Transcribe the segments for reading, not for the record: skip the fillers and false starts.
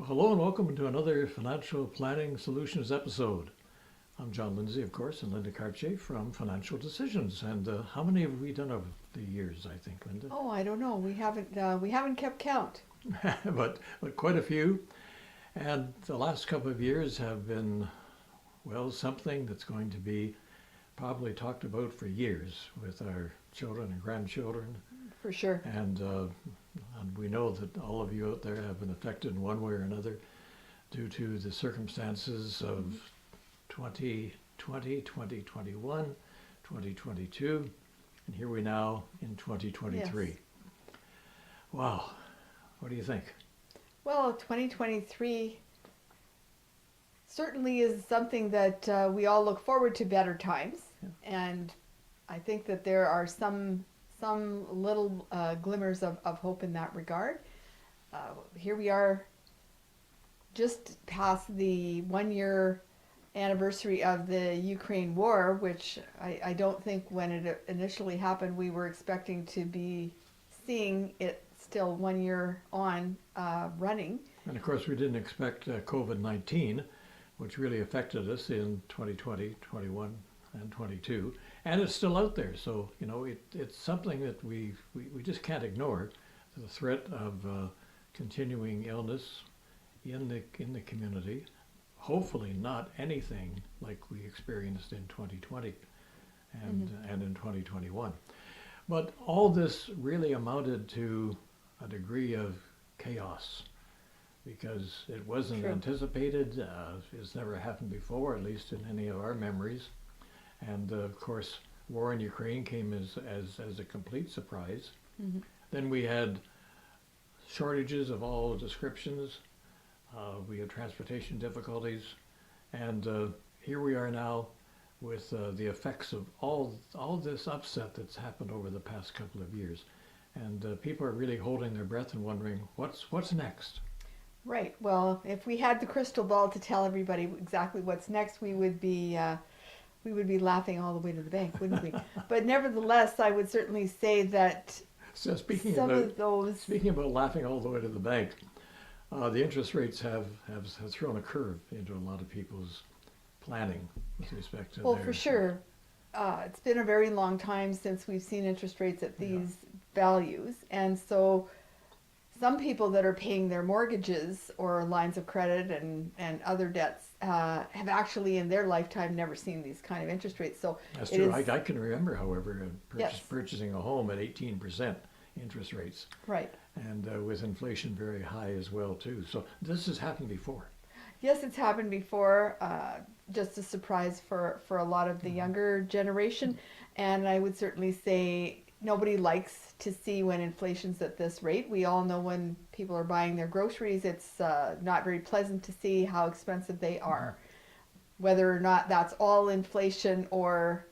Hello and welcome to another Financial Planning Solutions episode. I'm John Lindsay, of course, and Linda Cartier from Financial Decisions. And how many have we done over the years, I think, Linda? Oh, I don't know. We haven't kept count. but quite a few. And the last couple of years have been, well, something that's going to be probably talked about for years with our children and grandchildren. For sure. And we know that all of you out there have been affected in one way or another due to the circumstances of 2020, 2021, 2022, and here we now in 2023. Yes. Wow, what do you think? Well, 2023 certainly is something that we all look forward to better times, Yeah. and I think that there are some little glimmers of hope in that regard. Here we are, just past the 1 year anniversary of the Ukraine war, which I don't think when it initially happened we were expecting to be seeing it still 1 year on running. And of course, we didn't expect COVID-19, which really affected us in 2020, 21, and 22, and it's still out there. So, you know, it's something that we just can't ignore, the threat of continuing illness in the community. Hopefully not anything like we experienced in 2020 and in 2021. But all this really amounted to a degree of chaos because it wasn't True. anticipated. It's never happened before, at least in any of our memories. And of course, war in Ukraine came as a complete surprise. Mhm. Then we had shortages of all descriptions. We had transportation difficulties, and here we are now with the effects of all this upset that's happened over the past couple of years, and people are really holding their breath and wondering what's next. Right. Well, if we had the crystal ball to tell everybody exactly what's next, we would be laughing all the way to the bank, wouldn't we? But nevertheless, I would certainly say that So some of those. speaking about laughing all the way to the bank, the interest rates have thrown a curve into a lot of people's planning with respect to Well, their. for sure. It's been a very long time since we've seen interest rates at Yeah. these values. And so some people that are paying their mortgages or lines of credit and other debts have actually in their lifetime never seen these kind of interest rates. So That's it true. is, I can remember, however, yes, purchasing a home at 18% interest rates, right. and with inflation very high as well too. So this has happened before. Yes, it's happened before, just a surprise for a lot of the younger generation. And I would certainly say nobody likes to see when inflation's at this rate. We all know when people are buying their groceries, it's not very pleasant to see how expensive they are. Whether or not that's all inflation or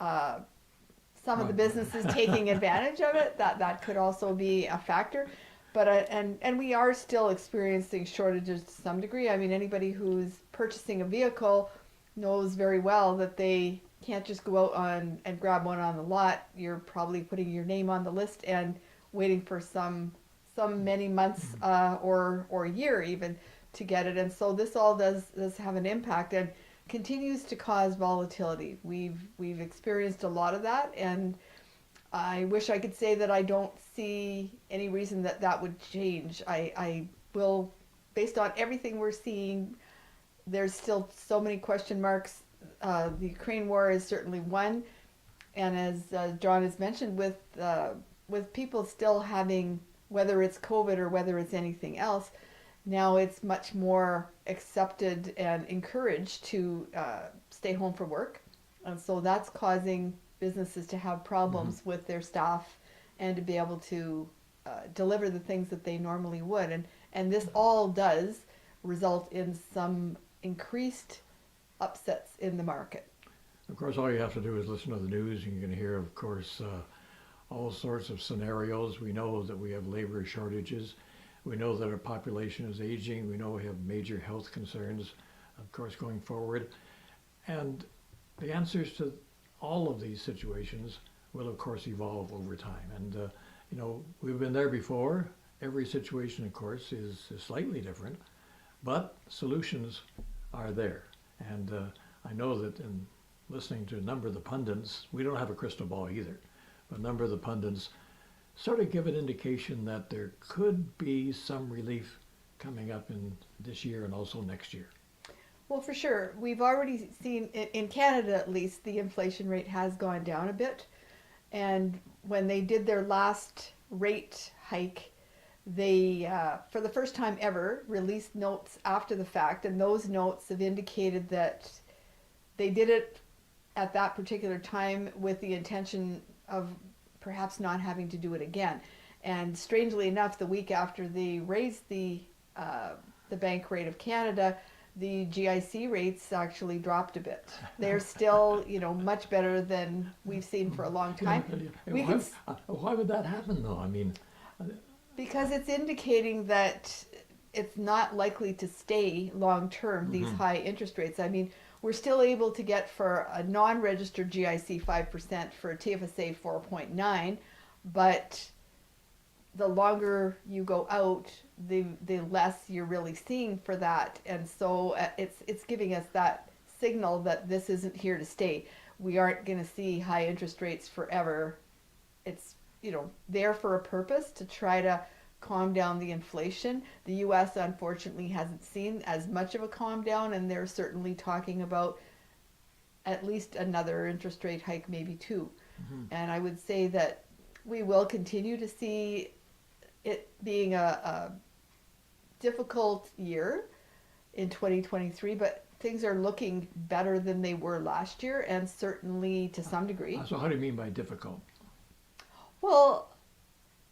some of the Right. businesses taking advantage of it, that could also be a factor. But and we are still experiencing shortages to some degree. I mean, anybody who's purchasing a vehicle knows very well that they can't just go out and grab one on the lot. You're probably putting your name on the list and waiting for some many months or a year even to get it. And so this all does have an impact and continues to cause volatility. We've experienced a lot of that, and I wish I could say that I don't see any reason that would change. I will, based on everything we're seeing, there's still so many question marks. The Ukraine war is certainly one, and as John has mentioned, with people still having, whether it's COVID or whether it's anything else, now it's much more accepted and encouraged to stay home from work, and so that's causing businesses to have problems with their staff and to be able to deliver the things that they normally would, and this all does result in some increased upsets in the market. Of course, all you have to do is listen to the news, and you're going to hear, of course, all sorts of scenarios. We know that we have labor shortages. We know that our population is aging. We know we have major health concerns, of course, going forward. And the answers to all of these situations will, of course, evolve over time. And, you know, we've been there before. Every situation, of course, is slightly different. But solutions are there. And I know that in listening to a number of the pundits, we don't have a crystal ball either, but a number of the pundits sort of give an indication that there could be some relief coming up in this year and also next year. Well, for sure. We've already seen, in Canada at least, the inflation rate has gone down a bit. And when they did their last rate hike, they, for the first time ever, released notes after the fact. And those notes have indicated that they did it at that particular time with the intention of perhaps not having to do it again. And strangely enough, the week after they raised the Bank rate of Canada, the GIC rates actually dropped a bit. They're still, much better than we've seen for a long time. Why would that happen, though? I mean, because it's indicating that it's not likely to stay long term, these high interest rates. I mean, we're still able to get for a non-registered GIC 5%, for a TFSA 4.9, but the longer you go out, the less you're really seeing for that. And so it's giving us that signal that this isn't here to stay. We aren't going to see high interest rates forever. It's, there for a purpose to try to calm down the inflation. The US unfortunately hasn't seen as much of a calm down, and they're certainly talking about at least another interest rate hike, maybe two. And I would say that we will continue to see it being a difficult year in 2023, but things are looking better than they were last year, and certainly to some degree. So how do you mean by difficult? Well,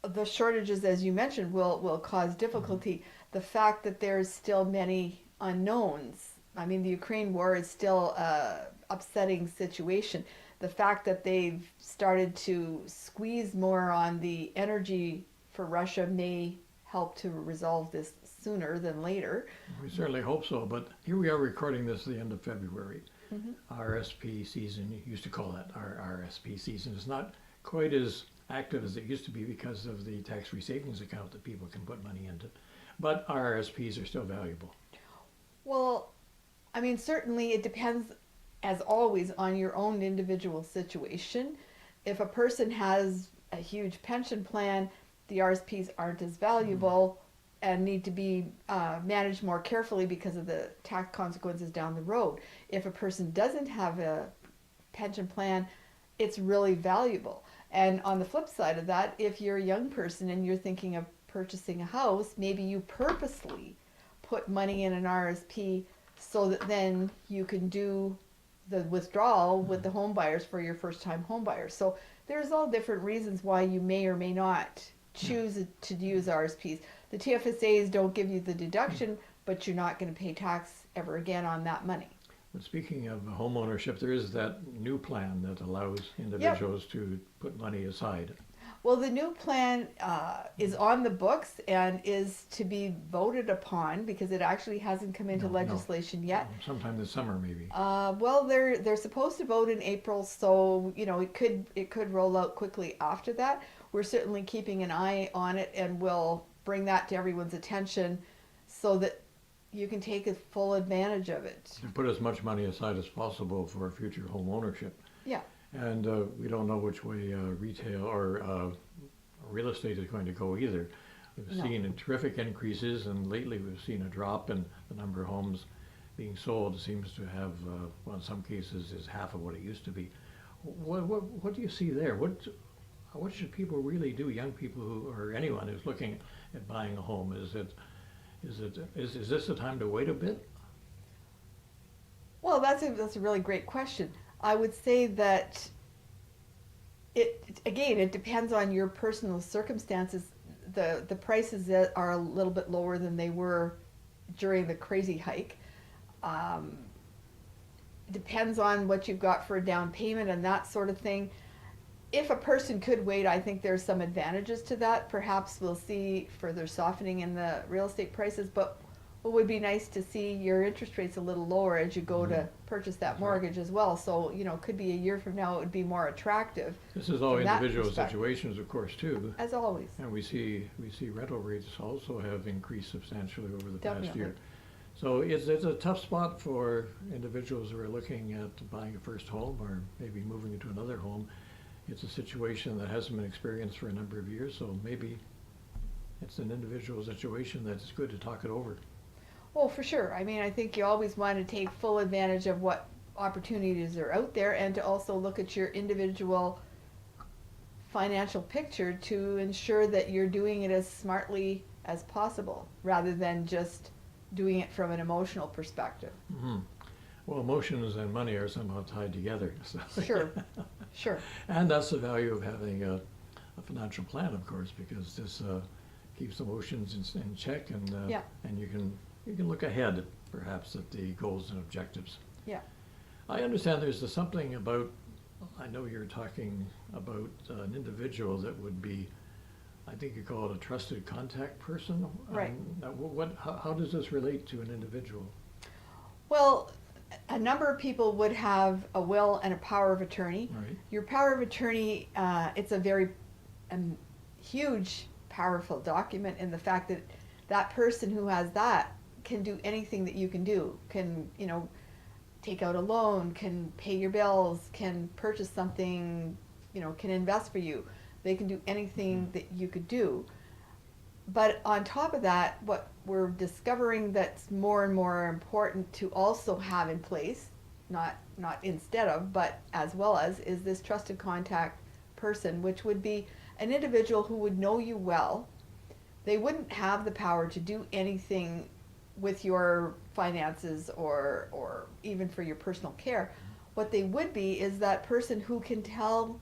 the shortages, as you mentioned, will cause difficulty. The fact that there's still many unknowns. I mean, the Ukraine war is still an upsetting situation. The fact that they've started to squeeze more on the energy for Russia may help to resolve this sooner than later. We certainly hope so, but here we are recording this at the end of February. RSP season, you used to call that our RSP season, is not quite as active as it used to be because of the tax-free savings account that people can put money into. But RRSPs are still valuable. Well, I mean, certainly it depends, as always, on your own individual situation. If a person has a huge pension plan, the RSPs aren't as valuable and need to be managed more carefully because of the tax consequences down the road. If a person doesn't have a pension plan, it's really valuable. And on the flip side of that, if you're a young person and you're thinking of purchasing a house, maybe you purposely put money in an RSP so that then you can do the withdrawal with the home buyers for your first time home buyers. So there's all different reasons why you may or may not choose to use RSPs. The TFSAs don't give you the deduction, but you're not going to pay tax ever again on that money. But speaking of home ownership, there is that new plan that allows individuals to put money aside. Well, the new plan is on the books and is to be voted upon because it actually hasn't come into legislation yet. Sometime this summer, maybe. Well, they're supposed to vote in April, so it could roll out quickly after that. We're certainly keeping an eye on it, and we'll bring that to everyone's attention so that you can take a full advantage of it. And put as much money aside as possible for future home ownership. Yeah. And we don't know which way retail or real estate is going to go either. We've seen terrific increases, and lately we've seen a drop in the number of homes being sold. It seems to have, well, in some cases, is half of what it used to be. What do you see there? What should people really do? Young people or anyone who's looking at buying a home, is this the time to wait a bit? Well, that's a really great question. I would say that it depends on your personal circumstances. The prices that are a little bit lower than they were during the crazy hike. Depends on what you've got for a down payment and that sort of thing. If a person could wait, I think there's some advantages to that. Perhaps we'll see further softening in the real estate prices, but it would be nice to see your interest rates a little lower as you go to purchase that mortgage as well. So, it could be a year from now, it would be more attractive. This is all individual situations, of course, too. As always. And we see rental rates also have increased substantially over the past year. So it's a tough spot for individuals who are looking at buying a first home or maybe moving into another home. It's a situation that hasn't been experienced for a number of years, so maybe it's an individual situation that's good to talk it over. Oh, for sure. I mean, I think you always want to take full advantage of what opportunities are out there and to also look at your individual financial picture to ensure that you're doing it as smartly as possible rather than just doing it from an emotional perspective. Hmm. Well, emotions and money are somehow tied together. So. Sure, sure. And that's the value of having a financial plan, of course, because this keeps emotions in check, and Yeah. and you can look ahead, perhaps, at the goals and objectives. Yeah. I understand there's something about. I know you're talking about an individual that would be. I think you call it a trusted contact person. Right. How does this relate to an individual? Well, a number of people would have a will and a power of attorney. Right. Your power of attorney, it's a very huge, powerful document in the fact that that person who has that can do anything that you can do. Can, take out a loan, can pay your bills, can purchase something, can invest for you. They can do anything that you could do. But on top of that, what we're discovering that's more and more important to also have in place, not instead of, but as well as, is this trusted contact person, which would be an individual who would know you well. They wouldn't have the power to do anything with your finances or even for your personal care. What they would be is that person who can tell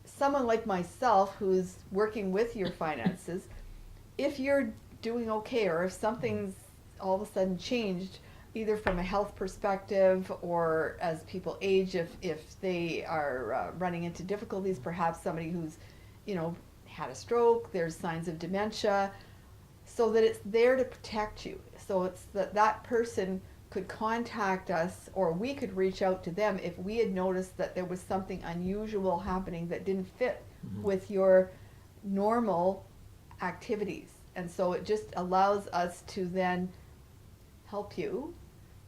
someone like myself who's working with your finances if you're doing okay or if something's all of a sudden changed, either from a health perspective or as people age, if they are running into difficulties, perhaps somebody who's had a stroke, there's signs of dementia, so that it's there to protect you. So it's that person could contact us or we could reach out to them if we had noticed that there was something unusual happening that didn't fit with your normal activities. And so it just allows us to then help you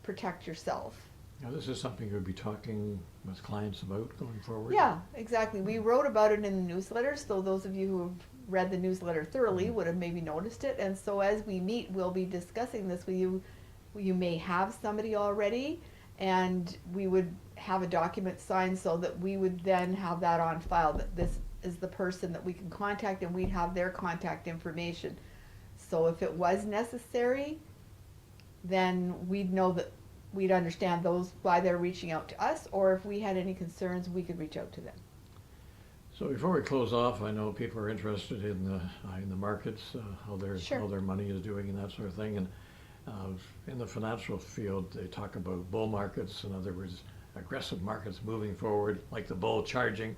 protect yourself. Now, this is something you'll be talking with clients about going forward? Yeah, exactly. We wrote about it in the newsletter, so those of you who have read the newsletter thoroughly would have maybe noticed it. And so as we meet, we'll be discussing this with you. You may have somebody already, and we would have a document signed so that we would then have that on file, that this is the person that we can contact, and we'd have their contact information. So if it was necessary, then we'd know that we'd understand why they're reaching out to us, or if we had any concerns, we could reach out to them. So before we close off, I know people are interested in the markets, how their money is doing and that sort of thing. And in the financial field, they talk about bull markets. In other words, aggressive markets moving forward, like the bull charging.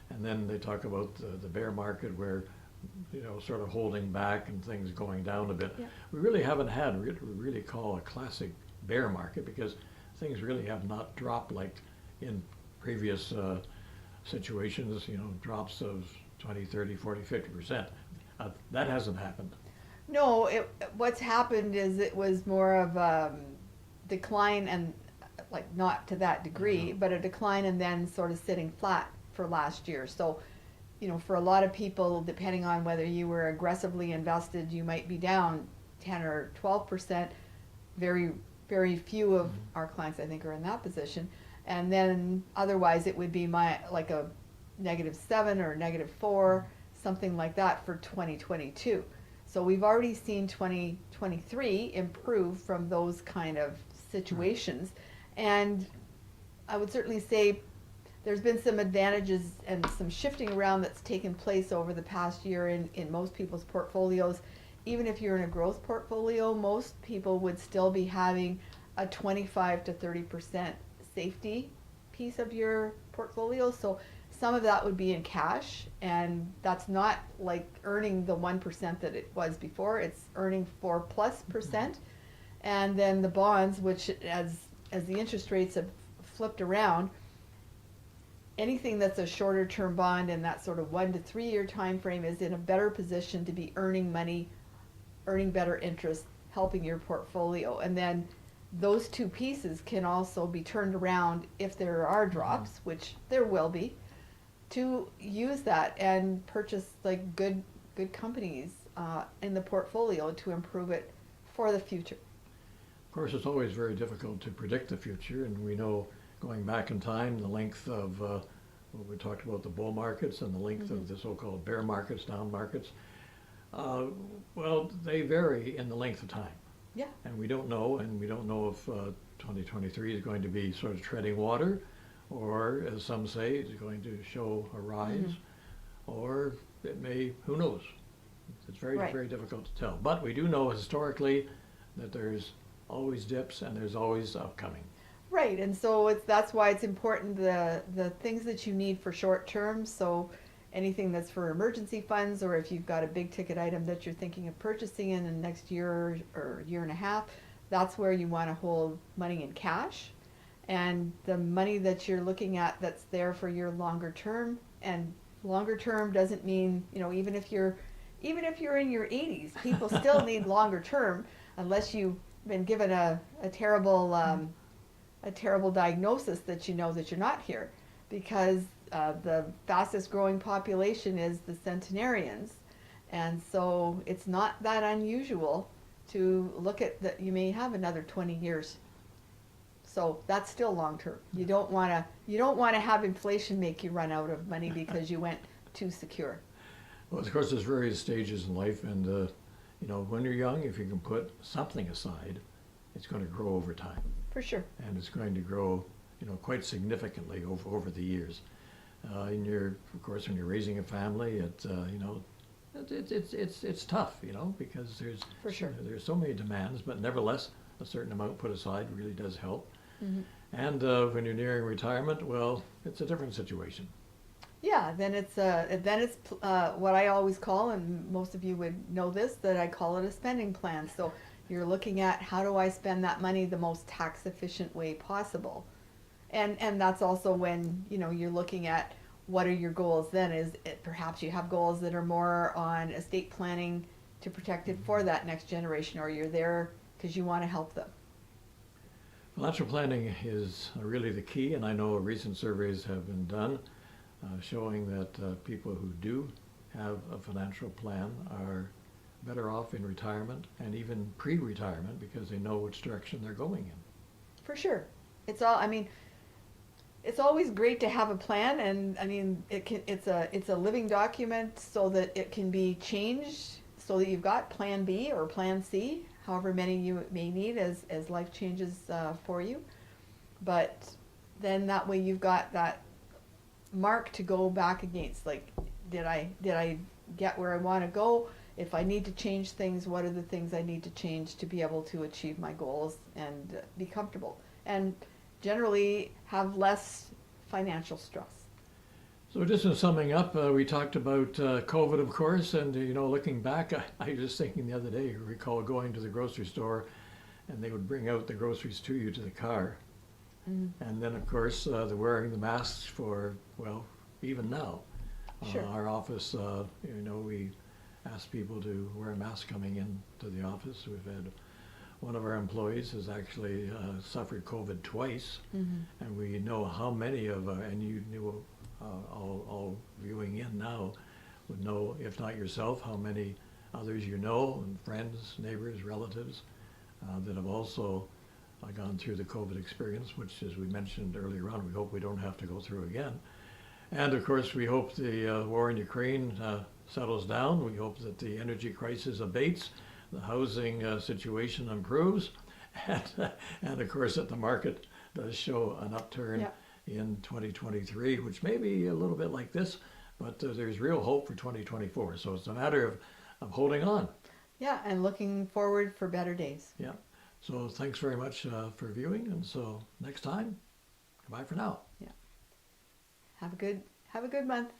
And then they talk about the bear market where, sort of holding back and things going down a bit. Yeah. We really haven't had what we really call a classic bear market because things really have not dropped like in previous situations, drops of 20, 30, 40, 50%. That hasn't happened. No, what's happened is it was more of a decline, and like not to that degree, but a decline and then sort of sitting flat for last year. So, for a lot of people, depending on whether you were aggressively invested, you might be down 10 or 12%. Very, very few of our clients, I think, are in that position. And then otherwise it would be like a -7 or -4, something like that for 2022. So we've already seen 2023 improve from those kind of situations. And I would certainly say there's been some advantages and some shifting around that's taken place over the past year in most people's portfolios. Even if you're in a growth portfolio, most people would still be having a 25 to 30% safety piece of your portfolio. So some of that would be in cash, and that's not like earning the 1% that it was before. It's earning 4+%. And then the bonds, which as the interest rates have flipped around, anything that's a shorter term bond in that sort of 1 to 3 year time frame is in a better position to be earning money, earning better interest helping your portfolio. And then those two pieces can also be turned around if there are drops, which there will be, to use that and purchase like good companies in the portfolio to improve it for the future. Of course, it's always very difficult to predict the future, and we know going back in time, the length of, we talked about the bull markets and the length of the so-called bear markets, down markets. Well, they vary in the length of time. Yeah. And we don't know if 2023 is going to be sort of treading water, or as some say, it's going to show a rise, or it may, who knows? It's very, Right. very difficult to tell. But we do know historically that there's always dips and there's always upcoming. Right, and so that's why it's important the things that you need for short term. So anything that's for emergency funds, or if you've got a big ticket item that you're thinking of purchasing in the next year or year and a half, that's where you want to hold money in cash. And the money that you're looking at that's there for your longer term, and longer term doesn't mean, even if you're in your 80s, people still need longer term, unless you've been given a terrible diagnosis that that you're not here, because the fastest growing population is the centenarians, and so it's not that unusual to look at that you may have another 20 years. So that's still long term. You don't want to have inflation make you run out of money because you went too secure. Well, of course, there's various stages in life, and when you're young, if you can put something aside, it's going to grow over time. For sure. And it's going to grow, quite significantly over the years. Of course, when you're raising a family, it's tough, because For sure. there's so many demands, but nevertheless, a certain amount put aside really does help. Mm-hmm. And when you're nearing retirement, well, it's a different situation. Yeah, then it's what I always call, and most of you would know this, that I call it a spending plan. So you're looking at, how do I spend that money the most tax efficient way possible? And that's also when, you're looking at what are your goals then. Perhaps you have goals that are more on estate planning to protect it for that next generation, or you're there because you want to help them. Financial planning is really the key, and I know recent surveys have been done showing that people who do have a financial plan are better off in retirement and even pre-retirement, because they know which direction they're going in. For sure. It's always great to have a plan, and it's a living document so that it can be changed, so that you've got plan B or plan C, however many you may need as life changes for you. But then that way you've got that mark to go back against, like, did I get where I want to go? If I need to change things, what are the things I need to change to be able to achieve my goals and be comfortable and generally have less financial stress? So just in summing up, we talked about COVID, of course, and looking back, I was just thinking the other day, I recall going to the grocery store, and they would bring out the groceries to you to the car. And then, of course, the wearing the masks for, well, even now. Sure. Our office, we ask people to wear a mask coming in to the office. We've had one of our employees has actually suffered COVID twice, and we know how many of, and you knew, all viewing in now would know, if not yourself, how many others and friends, neighbors, relatives that have also gone through the COVID experience, which, as we mentioned earlier on, we hope we don't have to go through again. And of course, we hope the war in Ukraine settles down. We hope that the energy crisis abates, the housing situation improves, and of course that the market does show an upturn in 2023, which may be a little bit like this, but there's real hope for 2024. So it's a matter of holding on. Yeah, and looking forward for better days. Yeah. So thanks very much for viewing, and so next time, goodbye for now. Yeah. Have a good month.